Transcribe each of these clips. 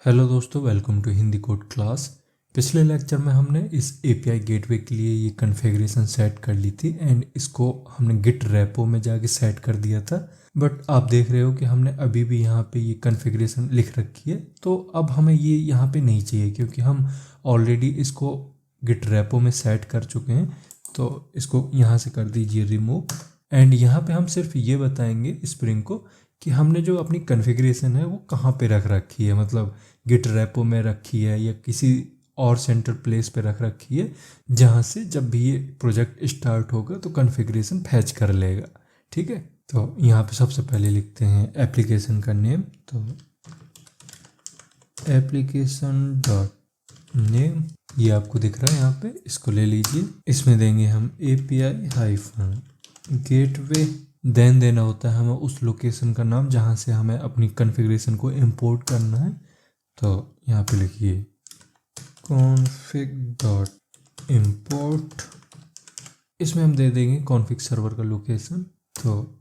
Hello दोस्तों, welcome to Hindi code class. पिछले lecture में हमने इस एपीआई गेटवे के लिए ये कॉन्फ़िगरेशन सेट कर ली थी एंड इसको हमने गिट रेपो में जाके सेट कर दिया था। बट आप देख रहे हो कि हमने अभी भी यहाँ पे ये कॉन्फ़िगरेशन लिख रखी है, तो अब हमें ये यहाँ पे नहीं चाहिए क्योंकि हम ऑलरेडी इसको गिट रेपो में सेट कर चुके हैं। तो इसको यहाँ से कर दीजिए रिमूव एंड यहाँ पे हम सिर्फ ये बताएंगे स्प्रिंग को कि हमने जो अपनी कॉन्फ़िगरेशन है वो कहाँ पे रख रखी है, मतलब गिट रेपो में रखी है या किसी और सेंटर प्लेस पे रख रखी है जहाँ से जब भी ये प्रोजेक्ट स्टार्ट होगा तो कॉन्फ़िगरेशन फैच कर लेगा। ठीक है, तो यहाँ पे सबसे पहले लिखते हैं एप्लीकेशन का नेम, तो एप्लीकेशन डॉट नेम ये आपको दिख रहा है यहाँ पे, इसको ले लीजिए। इसमें देंगे हम API हाइफन गेटवे, देन देना होता है हमें उस लोकेशन का नाम जहाँ से हमें अपनी कॉन्फ़िगरेशन को इंपोर्ट करना है। तो यहाँ पे लिखिए config.import, इसमें हम दे देंगे कॉन्फ़िग सर्वर का लोकेशन, तो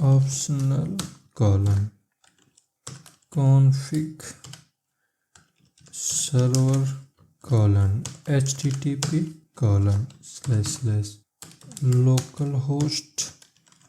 optional colon config server colon http colon //localhost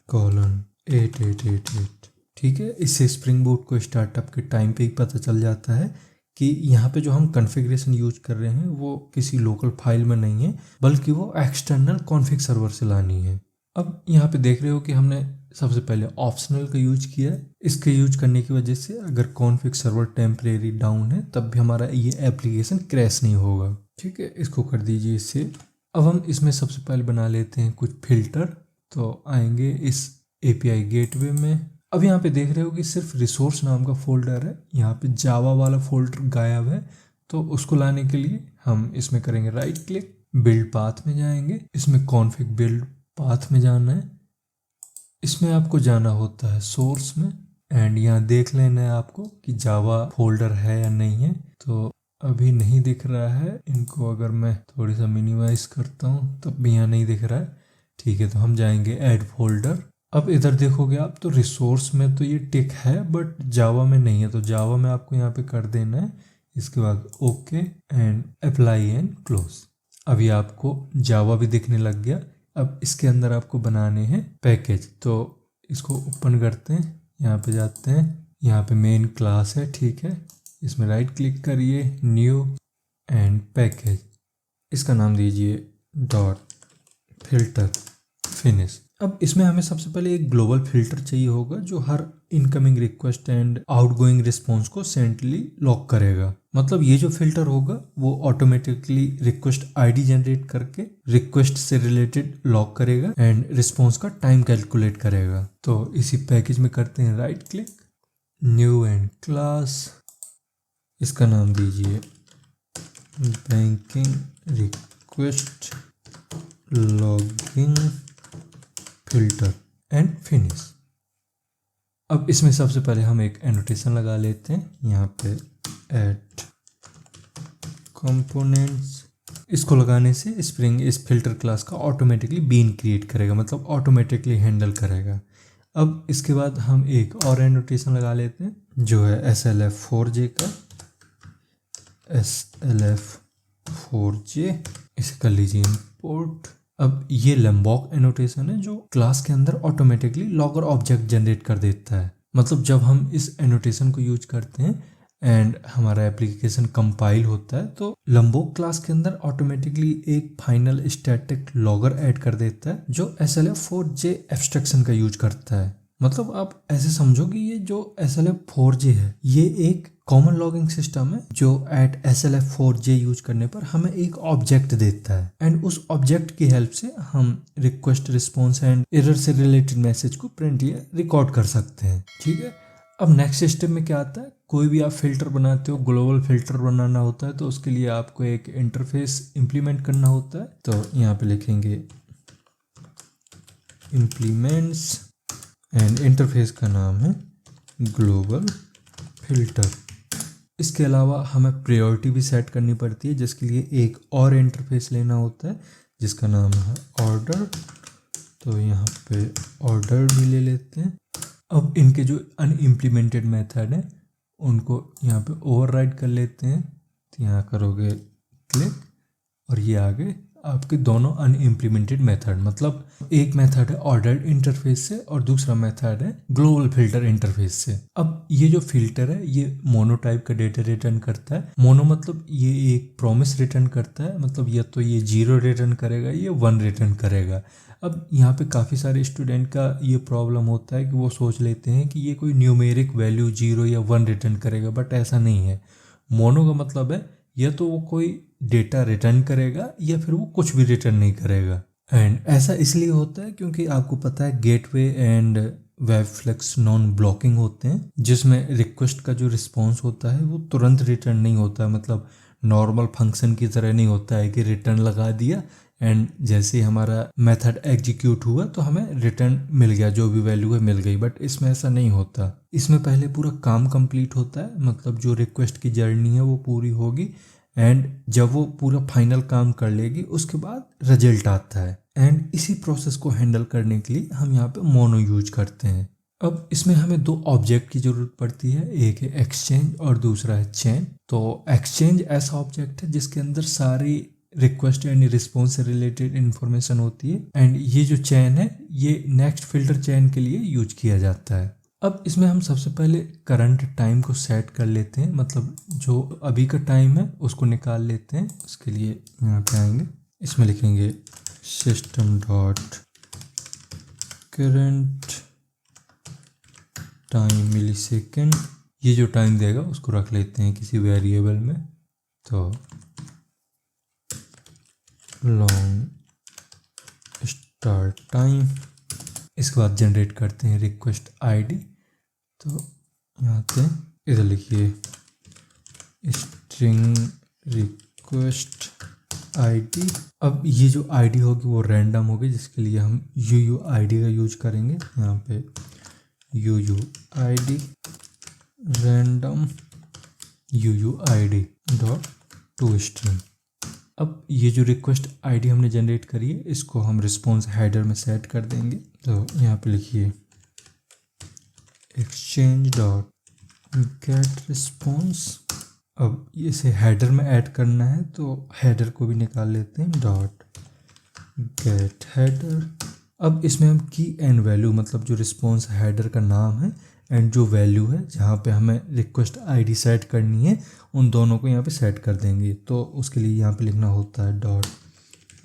colon 8888। ठीक है, इससे स्प्रिंग बूट को स्टार्टअप के टाइम पे ही पता चल जाता है कि यहाँ पे जो हम कॉन्फ़िगरेशन यूज कर रहे हैं वो किसी लोकल फाइल में नहीं है बल्कि वो एक्सटर्नल कॉन्फ़िग सर्वर से लानी है। अब यहाँ पे देख रहे हो कि हमने सबसे पहले ऑप्शनल का यूज किया है। इसके यूज करने की वजह से अगर कॉन्फ़िग सर्वर टेम्परेरी डाउन है तब भी हमारा ये एप्लीकेशन क्रैश नहीं होगा। ठीक है, इसको कर दीजिए सेव। अब हम इसमें सबसे पहले बना लेते हैं कुछ फिल्टर, तो आएंगे इस API गेटवे में। अब यहाँ पे देख रहे हो कि सिर्फ रिसोर्स नाम का फोल्डर है, यहाँ पे जावा वाला फोल्डर गायब है। तो उसको लाने के लिए हम इसमें करेंगे राइट क्लिक, बिल्ड पाथ में जाएंगे, इसमें कॉन्फ़िग बिल्ड पाथ में जाना है। इसमें आपको जाना होता है सोर्स में एंड यहाँ देख लेना है आपको कि जावा फोल्डर है या नहीं है। तो अभी नहीं दिख रहा है, इनको अगर मैं थोड़ी सा मिनिमाइज करता हूँ तब भी यहाँ नहीं दिख रहा है। ठीक है, तो हम जाएंगे ऐड फोल्डर। अब इधर देखोगे आप तो रिसोर्स में तो ये टिक है बट जावा में नहीं है, तो जावा में आपको यहाँ पे कर देना है। इसके बाद okay and apply and close. अभी आपको जावा भी दिखने लग गया। अब इसके अंदर आपको बनाने हैं पैकेज, तो इसको ओपन करते हैं, यहाँ पे जाते हैं, यहाँ पे मेन क्लास है। ठीक है, इसमें राइट क्लिक करिए, न्यू एंड पैकेज, इसका नाम दीजिए डॉट फिल्टर फिनिश। अब इसमें हमें सबसे पहले एक ग्लोबल फिल्टर चाहिए होगा जो हर incoming request and outgoing response को सेंट्रली लॉक करेगा। मतलब ये जो फिल्टर होगा वो ऑटोमेटिकली रिक्वेस्ट आईडी जनरेट करके रिक्वेस्ट से रिलेटेड लॉक करेगा एंड रिस्पॉन्स का टाइम कैलकुलेट करेगा। तो इसी पैकेज में करते हैं right click, new and class, इसका नाम दीजिए banking request logging filter and finish. अब इसमें सबसे पहले हम एक एनोटेशन लगा लेते हैं, यहाँ पे ऐड कंपोनेंट्स। इसको लगाने से स्प्रिंग इस फिल्टर क्लास का ऑटोमेटिकली बीन क्रिएट करेगा, मतलब ऑटोमेटिकली हैंडल करेगा। अब इसके बाद हम एक और एनोटेशन लगा लेते हैं जो है SLF4J का, SLF4J, इसे कर लीजिए इंपोर्ट। अब ये लैम्बॉक एनोटेशन है जो क्लास के अंदर ऑटोमेटिकली लॉगर ऑब्जेक्ट जनरेट कर देता है। मतलब जब हम इस एनोटेशन को यूज करते हैं एंड हमारा एप्लीकेशन कंपाइल होता है तो लैम्बॉक क्लास के अंदर ऑटोमेटिकली एक फाइनल स्टैटिक लॉगर ऐड कर देता है जो SLF4J एब्स्ट्रैक्शन का यूज करता है। मतलब आप ऐसे समझो कि ये जो SLF4J है ये एक कॉमन लॉगिंग सिस्टम है जो एट SLF4J यूज करने पर हमें एक ऑब्जेक्ट देता है एंड उस ऑब्जेक्ट की हेल्प से हम रिक्वेस्ट, रिस्पॉन्स एंड एरर से रिलेटेड मैसेज को प्रिंट या रिकॉर्ड कर सकते हैं। ठीक है, अब नेक्स्ट स्टेप में क्या आता है, कोई भी आप फिल्टर बनाते हो, ग्लोबल फिल्टर बनाना होता है तो उसके लिए आपको एक इंटरफेस इम्प्लीमेंट करना होता है। तो यहाँ पे लिखेंगे इम्प्लीमेंट्स एंड इंटरफेस का नाम है ग्लोबल फिल्टर। इसके अलावा हमें प्रायोरिटी भी सेट करनी पड़ती है जिसके लिए एक और इंटरफेस लेना होता है जिसका नाम है ऑर्डर। तो यहाँ पे ऑर्डर भी ले लेते हैं। अब इनके जो अनइम्प्लीमेंटेड मेथड है उनको यहाँ पे ओवरराइड कर लेते हैं। तो यहाँ करोगे क्लिक और ये आ गए आपके दोनों अनइम्प्लीमेंटेड मेथड। मतलब एक मेथड है ऑर्डर्ड इंटरफेस से और दूसरा मेथड है ग्लोबल फिल्टर इंटरफेस से। अब ये जो फिल्टर है ये मोनो टाइप का डेटा रिटर्न करता है। मोनो मतलब ये एक प्रॉमिस रिटर्न करता है, मतलब या तो ये 0 रिटर्न करेगा या 1 रिटर्न करेगा। अब यहाँ पे काफ़ी सारे स्टूडेंट का ये प्रॉब्लम होता है कि वो सोच लेते हैं कि ये कोई न्यूमेरिक वैल्यू 0 या 1 रिटर्न करेगा, बट ऐसा नहीं है। मोनो का मतलब है या तो वो कोई डेटा रिटर्न करेगा या फिर वो कुछ भी रिटर्न नहीं करेगा। एंड ऐसा इसलिए होता है क्योंकि आपको पता है गेटवे एंड वेबफ्लेक्स नॉन ब्लॉकिंग होते हैं, जिसमें रिक्वेस्ट का जो रिस्पॉन्स होता है वो तुरंत रिटर्न नहीं होता है। मतलब नॉर्मल फंक्शन की तरह नहीं होता है कि रिटर्न लगा दिया एंड जैसे ही हमारा मेथड एग्जीक्यूट हुआ तो हमें रिटर्न मिल गया, जो भी वैल्यू है मिल गई। बट इसमें ऐसा नहीं होता। इसमें पहले पूरा काम कंप्लीट होता है, मतलब जो रिक्वेस्ट की जर्नी है वो पूरी होगी एंड जब वो पूरा फाइनल काम कर लेगी उसके बाद रिजल्ट आता है। एंड इसी प्रोसेस को हैंडल करने के लिए हम यहाँ पे मोनो यूज करते हैं। अब इसमें हमें 2 ऑब्जेक्ट की ज़रूरत पड़ती है, एक है एक्सचेंज और दूसरा है चेन। तो एक्सचेंज ऐसा ऑब्जेक्ट है जिसके अंदर सारी रिक्वेस्ट एंड रिस्पॉन्स से रिलेटेड इन्फॉर्मेशन होती है। एंड ये जो चेन है ये नेक्स्ट फिल्टर चेन के लिए यूज किया जाता है। अब इसमें हम सबसे पहले करंट टाइम को सेट कर लेते हैं, मतलब जो अभी का टाइम है उसको निकाल लेते हैं। उसके लिए यहाँ पे आएंगे, इसमें लिखेंगे सिस्टम डॉट करंट टाइम मिली सेकेंड। ये जो टाइम देगा उसको रख लेते हैं किसी वेरिएबल में। तो लॉन्ग स्टार्ट टाइम, इसके बाद जनरेट करते हैं रिक्वेस्ट आईडी। तो यहाँ पे इधर लिखिए स्ट्रिंग रिक्वेस्ट आईडी। अब ये जो आईडी होगी वो रैंडम होगी, जिसके लिए हम UUID का यूज करेंगे। यहाँ पे UUID random UUID dot to string. अब ये जो रिक्वेस्ट आईडी हमने जनरेट करी है इसको हम रिस्पॉन्स हेडर में सेट कर देंगे। तो यहाँ पे लिखिए एक्सचेंज डॉट गेट रिस्पॉन्स। अब इसे हेडर में ऐड करना है तो हेडर को भी निकाल लेते हैं, डॉट गेट हेडर। अब इसमें हम की एंड वैल्यू, मतलब जो रिस्पॉन्स हेडर का नाम है एंड जो वैल्यू है जहाँ पे हमें रिक्वेस्ट आईडी सेट करनी है, उन दोनों को यहाँ पे सेट कर देंगे। तो उसके लिए यहाँ पे लिखना होता है डॉट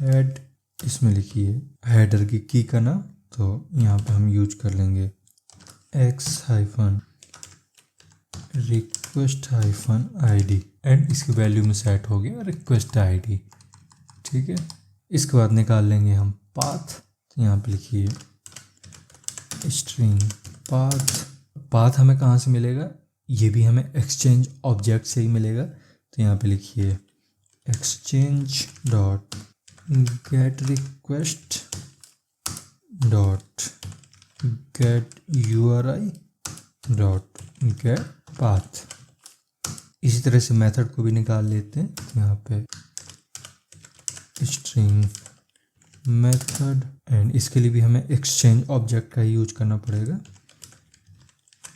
ऐड, इसमें लिखिए हेडर की का नाम। तो यहाँ पे हम यूज कर लेंगे x- रिक्वेस्ट -id एंड इसकी वैल्यू में सेट हो गया रिक्वेस्ट आईडी। ठीक है, इसके बाद निकाल लेंगे हम पाथ। तो यहाँ पे लिखिए स्ट्रिंग पाथ। पाथ हमें कहाँ से मिलेगा, ये भी हमें एक्सचेंज ऑब्जेक्ट से ही मिलेगा। तो यहाँ पे लिखिए exchange dot gate request dot gate URI dot get path. इसी तरह से मेथड को भी निकाल लेते हैं। तो यहाँ पे स्ट्रिंग मेथड एंड इसके लिए भी हमें एक्सचेंज ऑब्जेक्ट का ही यूज करना पड़ेगा।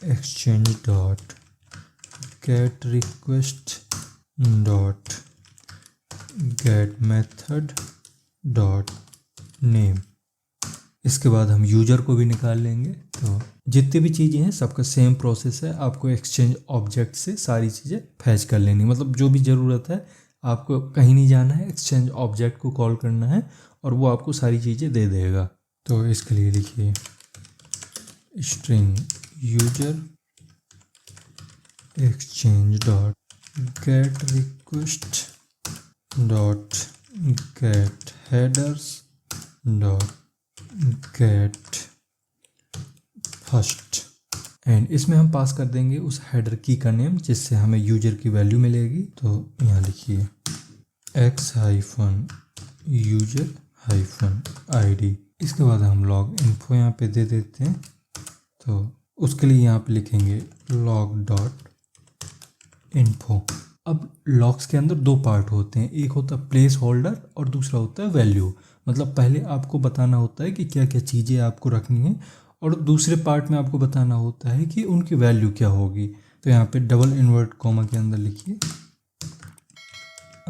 Exchange dot gate request dot get method dot name. इसके बाद हम यूजर को भी निकाल लेंगे। तो जितनी भी चीज़ें हैं सबका सेम प्रोसेस है, आपको एक्सचेंज ऑब्जेक्ट से सारी चीज़ें फैच कर लेनी, मतलब जो भी ज़रूरत है आपको कहीं नहीं जाना है, एक्सचेंज ऑब्जेक्ट को कॉल करना है और वो आपको सारी चीज़ें दे देगा। तो इसके लिए लिखिए string user exchange dot gate request dot gate headers dot get first and इसमें हम पास कर देंगे उस हेडर की का नेम जिससे हमें यूजर की वैल्यू मिलेगी। तो यहाँ लिखिए x-user-id। इसके बाद हम लॉग इन्फो यहाँ पे दे देते हैं। तो उसके लिए यहाँ पे लिखेंगे log डॉट इन्फो। अब लॉग्स के अंदर 2 पार्ट होते हैं, एक होता है प्लेस होल्डर और दूसरा होता है वैल्यू। मतलब पहले आपको बताना होता है कि क्या क्या चीज़ें आपको रखनी है और दूसरे पार्ट में आपको बताना होता है कि उनकी वैल्यू क्या होगी। तो यहाँ पे डबल इन्वर्ट कॉमा के अंदर लिखिए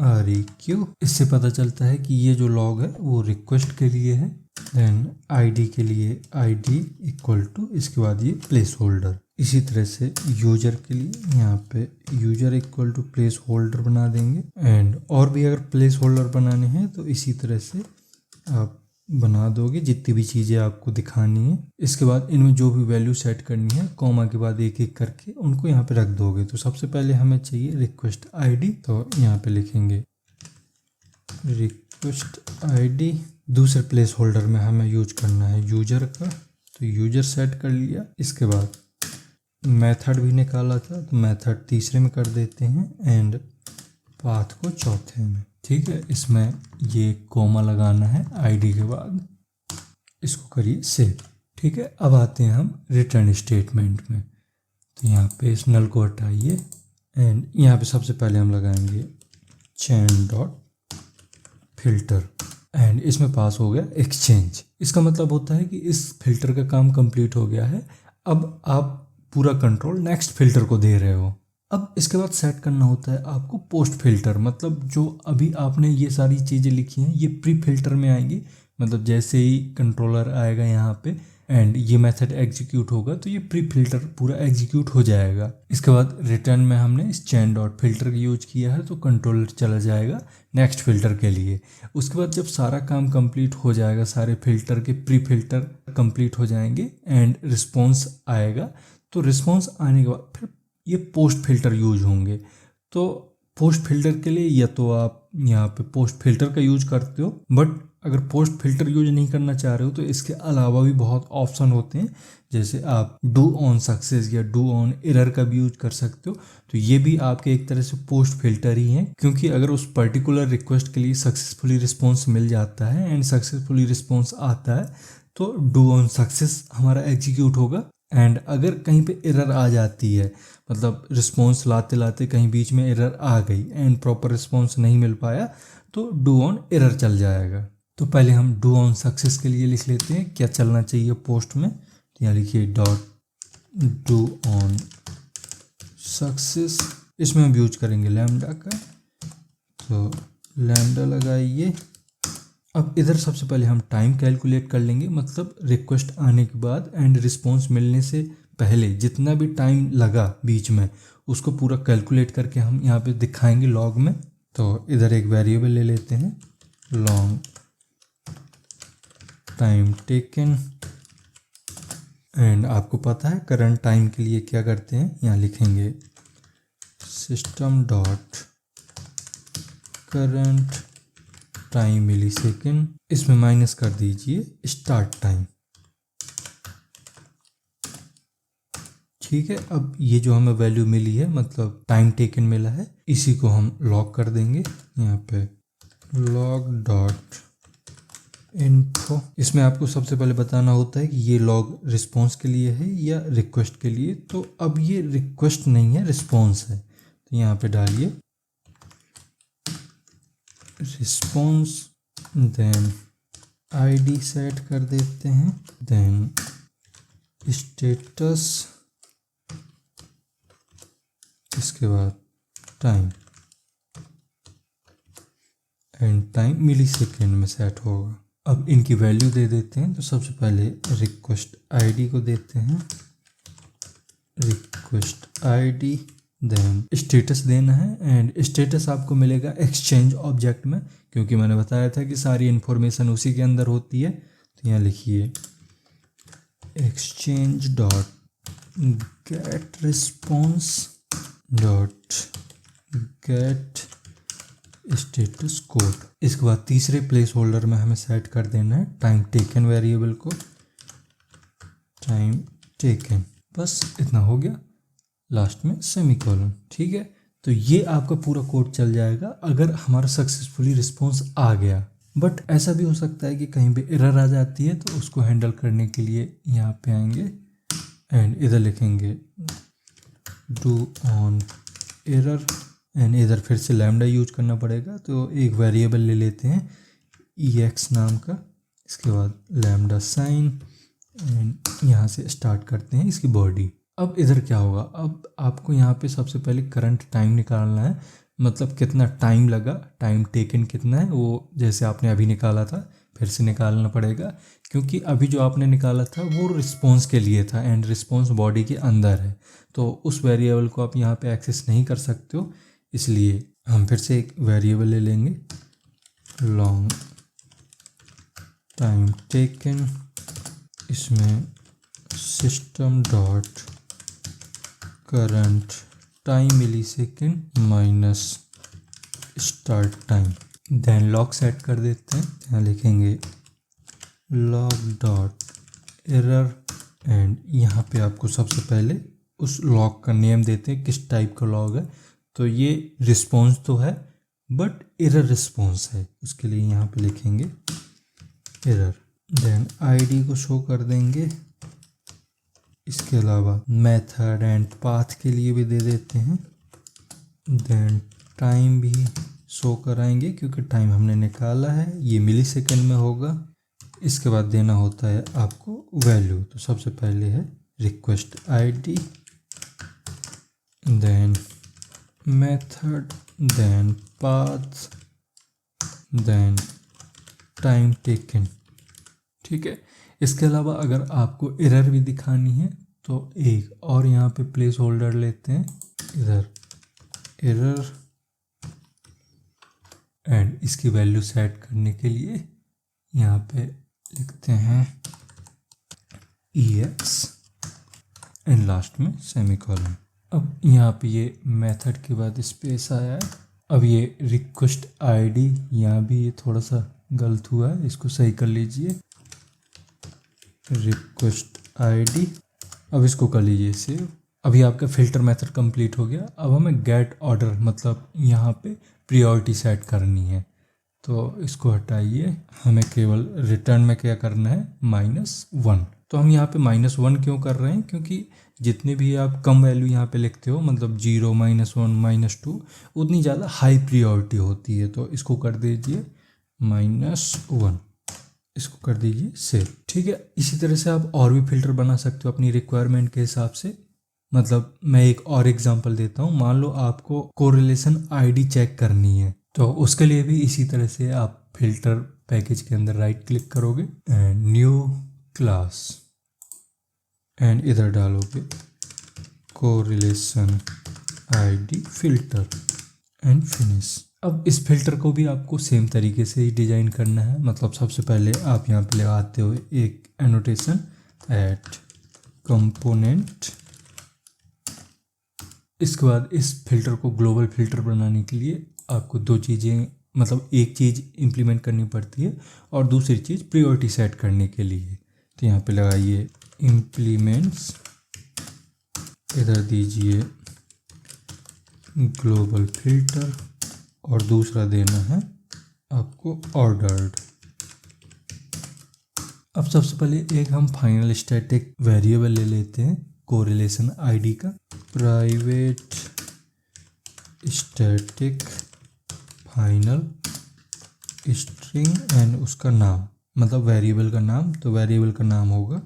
REQ। इससे पता चलता है कि ये जो लॉग है वो रिक्वेस्ट के लिए है। देन ID के लिए ID इक्वल टू, इसके बाद ये प्लेस होल्डर। इसी तरह से यूजर के लिए यहाँ पे user equal to placeholder बना देंगे। एंड और भी अगर प्लेस होल्डर बनाने हैं तो इसी तरह से आप बना दोगे, जितनी भी चीज़ें आपको दिखानी है। इसके बाद इनमें जो भी वैल्यू सेट करनी है कॉमा के बाद एक एक करके उनको यहाँ पे रख दोगे। तो सबसे पहले हमें चाहिए रिक्वेस्ट ID, तो यहाँ पे लिखेंगे रिक्वेस्ट ID। दूसरे प्लेस होल्डर में हमें यूज करना है यूजर का, तो यूजर सेट कर लिया। इसके बाद मेथड भी निकाला था तो मेथड तीसरे में कर देते हैं एंड पाथ को चौथे में। ठीक है, इसमें ये कॉमा लगाना है ID के बाद। इसको करिए सेव। ठीक है, अब आते हैं हम रिटर्न स्टेटमेंट में। तो यहाँ पे इस नल को हटाइए एंड यहाँ पे सबसे पहले हम लगाएंगे चेन डॉट फिल्टर एंड इसमें पास हो गया एक्सचेंज। इसका मतलब होता है कि इस फिल्टर का काम कंप्लीट हो गया है। अब आप पूरा कंट्रोल नेक्स्ट फिल्टर को दे रहे हो। अब इसके बाद सेट करना होता है आपको पोस्ट फिल्टर, मतलब जो अभी आपने ये सारी चीज़ें लिखी हैं ये प्री फिल्टर में आएंगी। मतलब जैसे ही कंट्रोलर आएगा यहाँ पे एंड ये मेथड एग्जीक्यूट होगा तो ये प्री फिल्टर पूरा एग्जीक्यूट हो जाएगा। इसके बाद रिटर्न में हमने इस चेन डॉट फिल्टर का यूज किया है तो कंट्रोलर चला जाएगा नेक्स्ट फिल्टर के लिए। उसके बाद जब सारा काम कंप्लीट हो जाएगा, सारे फिल्टर के प्री फिल्टर कंप्लीट हो जाएंगे एंड रिस्पॉन्स आएगा, तो रिस्पॉन्स आने के बाद फिर ये पोस्ट फिल्टर यूज होंगे। तो पोस्ट फिल्टर के लिए या तो आप यहाँ पे पोस्ट फिल्टर का यूज करते हो, बट अगर पोस्ट फिल्टर यूज नहीं करना चाह रहे हो तो इसके अलावा भी बहुत ऑप्शन होते हैं। जैसे आप डू ऑन सक्सेस या डू ऑन एरर का भी यूज कर सकते हो। तो ये भी आपके एक तरह से पोस्ट फिल्टर ही हैं, क्योंकि अगर उस पर्टिकुलर रिक्वेस्ट के लिए सक्सेसफुली रिस्पॉन्स मिल जाता है एंड सक्सेसफुली रिस्पॉन्स आता है तो डू ऑन सक्सेस हमारा एग्जीक्यूट होगा। एंड अगर कहीं पे एरर आ जाती है, मतलब रिस्पॉन्स लाते लाते कहीं बीच में एरर आ गई एंड प्रॉपर रिस्पॉन्स नहीं मिल पाया तो डू ऑन एरर चल जाएगा। तो पहले हम डू ऑन सक्सेस के लिए लिख लेते हैं क्या चलना चाहिए पोस्ट में। तो यहाँ लिखिए डॉट डू ऑन सक्सेस। इसमें हम यूज करेंगे लैम्डा का, तो लैम्डा लगाइए। अब इधर सबसे पहले हम टाइम कैलकुलेट कर लेंगे, मतलब रिक्वेस्ट आने के बाद एंड रिस्पॉन्स मिलने से पहले जितना भी टाइम लगा बीच में उसको पूरा कैलकुलेट करके हम यहाँ पे दिखाएंगे लॉग में। तो इधर एक वेरिएबल ले लेते हैं लॉन्ग टाइम टेकन एंड आपको पता है करंट टाइम के लिए क्या करते हैं, यहाँ लिखेंगे सिस्टम डॉट करंट टाइम मिली सेकेंड। इसमें माइनस कर दीजिए स्टार्ट टाइम। ठीक है, अब ये जो हमें वैल्यू मिली है मतलब टाइम टेकन मिला है, इसी को हम लॉग कर देंगे यहाँ पे लॉग डॉट इन्फो। इसमें आपको सबसे पहले बताना होता है कि ये लॉग रिस्पॉन्स के लिए है या रिक्वेस्ट के लिए। तो अब ये रिक्वेस्ट नहीं है, रिस्पॉन्स है, तो यहाँ पे डालिए रिस्पॉन्स। देन ID सेट कर देते हैं, देन स्टेटस, इसके बाद time and time millisecond में सेट होगा। अब इनकी वैल्यू दे देते हैं। तो सबसे पहले रिक्वेस्ट ID को देते हैं रिक्वेस्ट ID, देन स्टेटस देना है एंड स्टेटस आपको मिलेगा एक्सचेंज ऑब्जेक्ट में, क्योंकि मैंने बताया था कि सारी इन्फॉर्मेशन उसी के अंदर होती है। तो यहाँ लिखिए exchange dot gate response dot gate status code. इसके बाद तीसरे प्लेस होल्डर में हमें सेट कर देना है टाइम टेकन वेरिएबल को टाइम टेकन। बस इतना हो गया, लास्ट में सेमीकोलन। ठीक है, तो ये आपका पूरा कोड चल जाएगा अगर हमारा सक्सेसफुली रिस्पॉन्स आ गया। बट ऐसा भी हो सकता है कि कहीं पे एरर आ जाती है, तो उसको हैंडल करने के लिए यहाँ पे आएंगे एंड इधर लिखेंगे डू ऑन एरर एंड इधर फिर से लैम्डा यूज करना पड़ेगा। तो एक वेरिएबल ले लेते हैं EX नाम का, इसके बाद लैम्डा साइन एंड यहाँ से स्टार्ट करते हैं इसकी बॉडी। अब इधर क्या होगा, अब आपको यहाँ पे सबसे पहले करंट टाइम निकालना है, मतलब कितना टाइम लगा, टाइम टेकन कितना है, वो जैसे आपने अभी निकाला था फिर से निकालना पड़ेगा, क्योंकि अभी जो आपने निकाला था वो रिस्पॉन्स के लिए था एंड रिस्पॉन्स बॉडी के अंदर है, तो उस वेरिएबल को आप यहाँ पे एक्सेस नहीं कर सकते हो। इसलिए हम फिर से एक वेरिएबल ले लेंगे, लॉन्ग टाइम टेकन, इसमें system dot current time millisecond minus start time, then log set कर देते हैं। यहाँ लिखेंगे लॉग डॉट एरर एंड यहाँ पे आपको सबसे पहले उस लॉग का नेम देते हैं, किस टाइप का लॉग है, तो ये रिस्पॉन्स तो है बट एरर रिस्पॉन्स है, उसके लिए यहाँ पे लिखेंगे एरर, देन आईडी को शो कर देंगे। इसके अलावा मेथड एंड पाथ के लिए भी दे देते हैं, देन टाइम भी शो कराएंगे क्योंकि टाइम हमने निकाला है, ये मिली सेकेंड में होगा। इसके बाद देना होता है आपको वैल्यू, तो सबसे पहले है request ID, then method, then path, then time taken. ठीक है, इसके अलावा अगर आपको एरर भी दिखानी है तो एक और यहाँ पे प्लेस होल्डर लेते हैं, इधर एरर, एंड इसकी वैल्यू सेट करने के लिए यहाँ पे लिखते हैं EX एंड लास्ट में सेमीकोलन। अब यहाँ पे ये मेथड के बाद स्पेस आया है। अब ये रिक्वेस्ट आईडी, यहाँ भी ये थोड़ा सा गलत हुआ है, इसको सही कर लीजिए, रिक्वेस्ट आईडी। अब इसको कर लीजिए सेव। अभी आपका फ़िल्टर मेथड कंप्लीट हो गया। अब हमें गेट ऑर्डर मतलब यहाँ पे प्रायोरिटी सेट करनी है, तो इसको हटाइए, हमें केवल रिटर्न में क्या करना है -1। तो हम यहाँ पे -1 क्यों कर रहे हैं, क्योंकि जितने भी आप कम वैल्यू यहाँ पे लिखते हो, मतलब 0, -1, -2, उतनी ज़्यादा हाई प्रायोरिटी होती है, तो इसको कर दीजिए -1, इसको कर दीजिए सेव। ठीक है, इसी तरह से आप और भी फ़िल्टर बना सकते हो अपनी रिक्वायरमेंट के हिसाब से। मतलब मैं एक और एग्जांपल देता हूँ, मान लो आपको कोरिलेशन आईडी चेक करनी है, तो उसके लिए भी इसी तरह से आप फिल्टर पैकेज के अंदर राइट क्लिक करोगे एंड न्यू क्लास एंड इधर डालोगे correlation ID filter and finish. अब इस फिल्टर को भी आपको सेम तरीके से ही डिज़ाइन करना है। मतलब सबसे पहले आप यहाँ पे लगाते हो एक एनोटेशन एट कंपोनेंट। इसके बाद इस फिल्टर को ग्लोबल फिल्टर बनाने के लिए आपको दो चीज़ें, मतलब एक चीज़ इम्प्लीमेंट करनी पड़ती है और दूसरी चीज़ प्रायोरिटी सेट करने के लिए। तो यहाँ पे लगाइए इम्प्लीमेंट्स, इधर दीजिए ग्लोबल फिल्टर और दूसरा देना है आपको ऑर्डर्ड। अब सबसे पहले एक हम फाइनल स्टैटिक वेरिएबल ले लेते हैं कोरिलेशन आईडी का, private static final string and उसका नाम, मतलब वेरिएबल का नाम, तो वेरिएबल का नाम होगा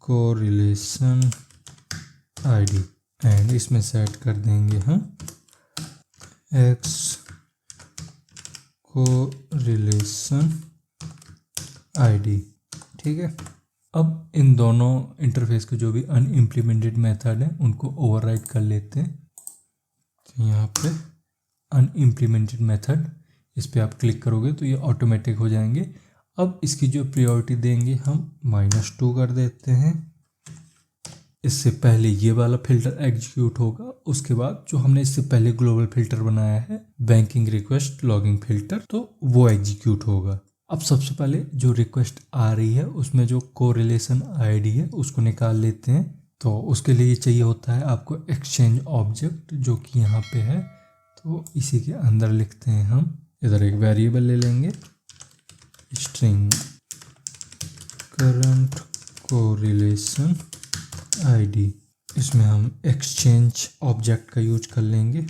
कोरिलेशन आईडी एंड इसमें सेट कर देंगे हम एक्स कोरिलेशन आईडी। ठीक है, अब इन दोनों इंटरफेस के जो भी अनइम्प्लीमेंटेड मेथड हैं उनको ओवरराइड कर लेते हैं। तो यहाँ पे अनइम्प्लीमेंटेड मेथड, इस पर आप क्लिक करोगे तो ये ऑटोमेटिक हो जाएंगे। अब इसकी जो प्रायोरिटी देंगे हम -2 कर देते हैं। इससे पहले ये वाला फिल्टर एग्जीक्यूट होगा, उसके बाद जो हमने इससे पहले ग्लोबल फिल्टर बनाया है बैंकिंग रिक्वेस्ट लॉगिंग फिल्टर, तो वो एग्जीक्यूट होगा। अब सबसे पहले जो रिक्वेस्ट आ रही है उसमें जो कोरिलेशन आईडी है उसको निकाल लेते हैं। तो उसके लिए चाहिए होता है आपको एक्सचेंज ऑब्जेक्ट, जो कि यहाँ पे है, तो इसी के अंदर लिखते हैं हम, इधर एक वेरिएबल ले लेंगे स्ट्रिंग करंट कोरिलेशन आईडी, इसमें हम एक्सचेंज ऑब्जेक्ट का यूज कर लेंगे,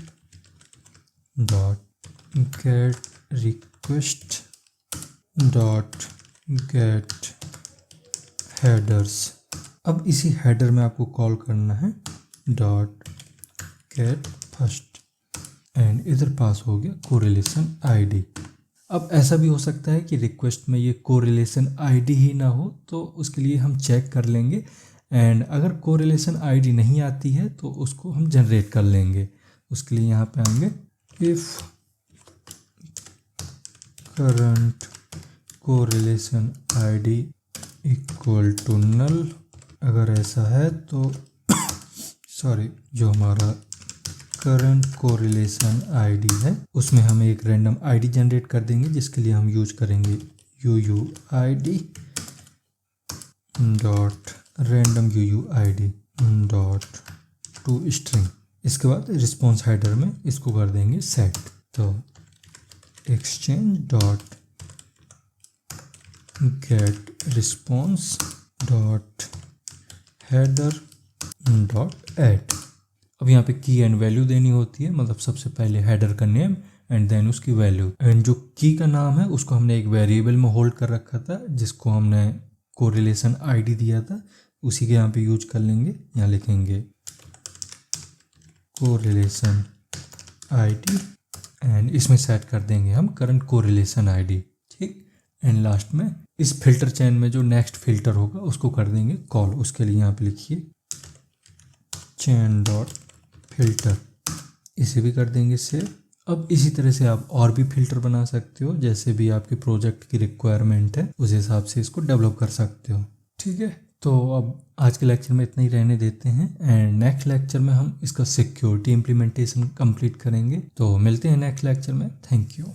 dot gate request dot gate headers. अब इसी हेडर में आपको कॉल करना है डॉट गेट फर्स्ट एंड इधर पास हो गया कोरिलेशन आईडी। अब ऐसा भी हो सकता है कि रिक्वेस्ट में ये कोरिलेशन आईडी ही ना हो, तो उसके लिए हम चेक कर लेंगे एंड अगर कोरिलेशन आईडी नहीं आती है तो उसको हम जनरेट कर लेंगे। उसके लिए यहाँ पे आएंगे if current correlation ID equal to null. अगर ऐसा है तो जो हमारा करंट कोरिलेशन आईडी है उसमें हम एक रैंडम आईडी जनरेट कर देंगे, जिसके लिए हम यूज करेंगे UUID dot random UUID dot to string. इसके बाद रिस्पॉन्स हेडर में इसको कर देंगे सेट। तो exchange dot gate response dot header dot add. अब यहाँ पे की एंड वैल्यू देनी होती है, मतलब सबसे पहले हेडर का नेम एंड देन उसकी वैल्यू। एंड जो की का नाम है उसको हमने एक वेरिएबल में होल्ड कर रखा था, जिसको हमने कोरिलेशन आईडी दिया था, उसी के यहाँ पे यूज कर लेंगे। यहाँ लिखेंगे कोरिलेशन आईडी एंड इसमें सेट कर देंगे हम करंट कोरिलेशन आईडी, ठीक। एंड लास्ट में इस फिल्टर चेन में जो नेक्स्ट फिल्टर होगा उसको कर देंगे कॉल। उसके लिए यहाँ पे लिखिए चेन डॉट फिल्टर, इसे भी कर देंगे सेव। अब इसी तरह से आप और भी फिल्टर बना सकते हो, जैसे भी आपके प्रोजेक्ट की रिक्वायरमेंट है उस हिसाब से इसको डेवलप कर सकते हो, ठीक है। तो अब आज के लेक्चर में इतना ही रहने देते हैं एंड नेक्स्ट लेक्चर में हम इसका सिक्योरिटी इम्प्लीमेंटेशन कंप्लीट करेंगे। तो मिलते हैं नेक्स्ट लेक्चर में। Thank you.